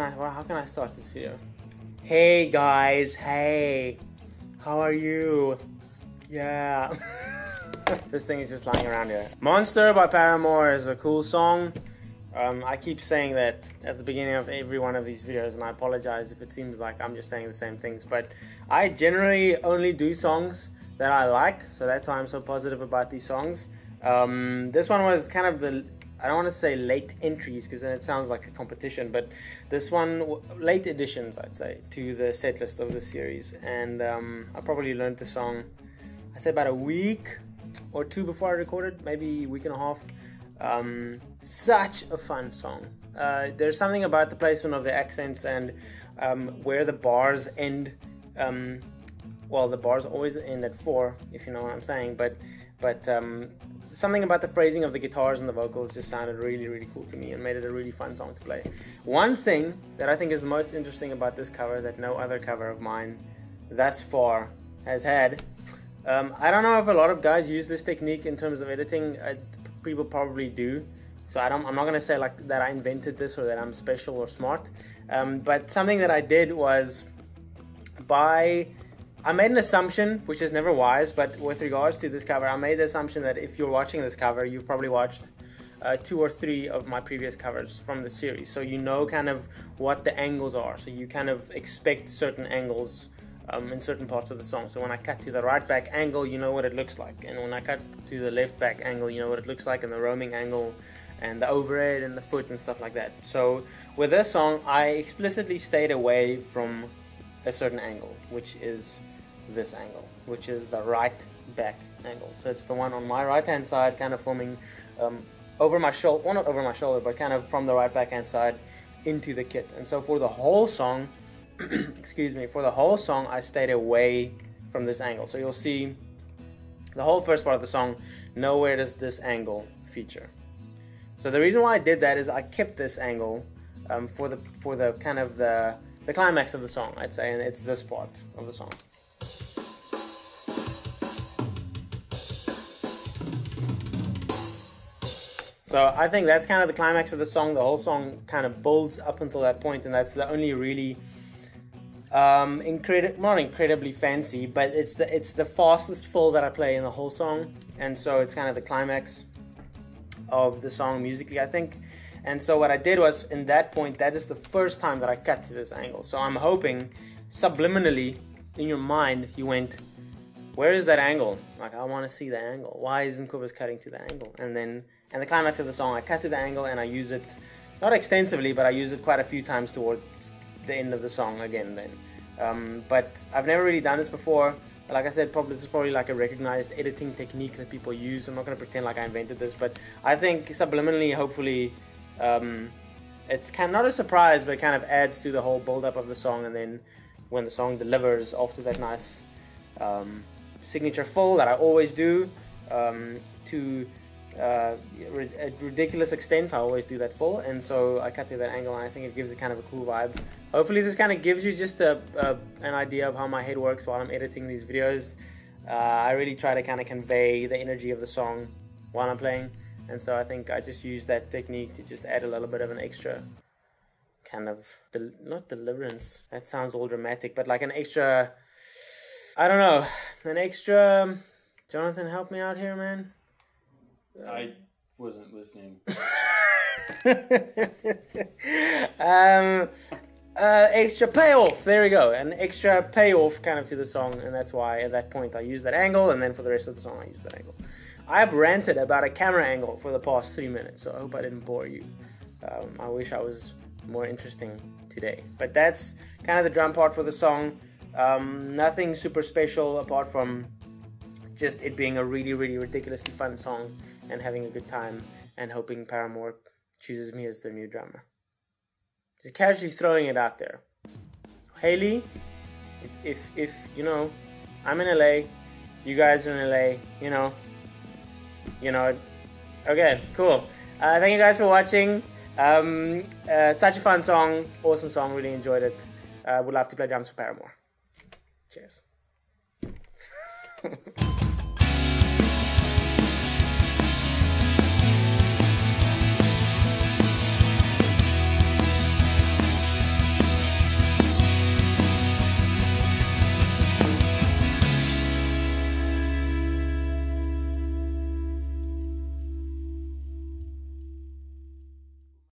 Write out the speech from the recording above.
how can I start this video? Hey guys, hey, how are you? Yeah. This thing is just lying around here. Monster by Paramore is a cool song. I keep saying that at the beginning of every one of these videos, and I apologize if it seems like I'm just saying the same things, but I generally only do songs that I like, so that's why I'm so positive about these songs. This one was kind of the, I don't want to say late entries because then it sounds like a competition, but this one, late additions I'd say, to the set list of this series. And I probably learned the song, I'd say about a week or two before I recorded, maybe a week and a half. Such a fun song. There's something about the placement of the accents and where the bars end. Well, the bars always end at 4, if you know what I'm saying, but something about the phrasing of the guitars and the vocals just sounded really, really cool to me and made it a really fun song to play. One thing that I think is the most interesting about this cover that no other cover of mine thus far has had, I don't know if a lot of guys use this technique in terms of editing. People probably do, so I'm not going to say like that I invented this or that I'm special or smart, but something that I did was I made an assumption, which is never wise, but with regards to this cover, I made the assumption that if you're watching this cover, you've probably watched 2 or 3 of my previous covers from the series, so you know kind of what the angles are, so you kind of expect certain angles in certain parts of the song. So when I cut to the right back angle, you know what it looks like, and when I cut to the left back angle, you know what it looks like, and the roaming angle and the overhead and the foot and stuff like that. So with this song, I explicitly stayed away from a certain angle, which is this angle, which is the right back angle. So it's the one on my right hand side, kind of filming over my shoulder, well, not over my shoulder, but kind of from the right back hand side into the kit. And so for the whole song, excuse me, for the whole song I stayed away from this angle. So you'll see the whole first part of the song, nowhere does this angle feature. So the reason why I did that is I kept this angle for the kind of the climax of the song, I'd say, and it's this part of the song. So I think that's kind of the climax of the song. The whole song kind of builds up until that point, and that's the only really not incredibly fancy, but it's the fastest fill that I play in the whole song, and so it's kind of the climax of the song musically, I think. And so what I did was, in that point, that is the first time that I cut to this angle. So I'm hoping subliminally in your mind you went, where is that angle? Like, I want to see the angle. Why isn't Kobus cutting to the angle? And the climax of the song, I cut to the angle and I use it, not extensively, but I use it quite a few times towards the end of the song again then. But I've never really done this before. Like I said, this is probably like a recognized editing technique that people use. I'm not going to pretend like I invented this, but I think subliminally, hopefully, it's kind of not a surprise, but it kind of adds to the whole build-up of the song. And then when the song delivers after that nice signature fill that I always do, to a ridiculous extent, I always do that full, and so I cut to that angle, and I think it gives it kind of a cool vibe. Hopefully this kind of gives you just an idea of how my head works while I'm editing these videos. I really try to kind of convey the energy of the song while I'm playing, and so I think I just use that technique to just add a little bit of an extra kind of, not deliverance, that sounds all dramatic, but like an extra, I don't know, an extra, Jonathan, help me out here, man. I wasn't listening. Extra payoff, there we go, an extra payoff kind of to the song, and that's why at that point I use that angle, and then for the rest of the song I use that angle. I've ranted about a camera angle for the past 3 minutes, so I hope I didn't bore you. I wish I was more interesting today, but that's kind of the drum part for the song. Nothing super special apart from just it being a really, really ridiculously fun song and having a good time and hoping Paramore chooses me as their new drummer. Just casually throwing it out there. Haley, if you know, I'm in LA, you guys are in LA, you know, okay, cool. Thank you guys for watching. Such a fun song, awesome song, really enjoyed it. Would love to play drums for Paramore. Cheers.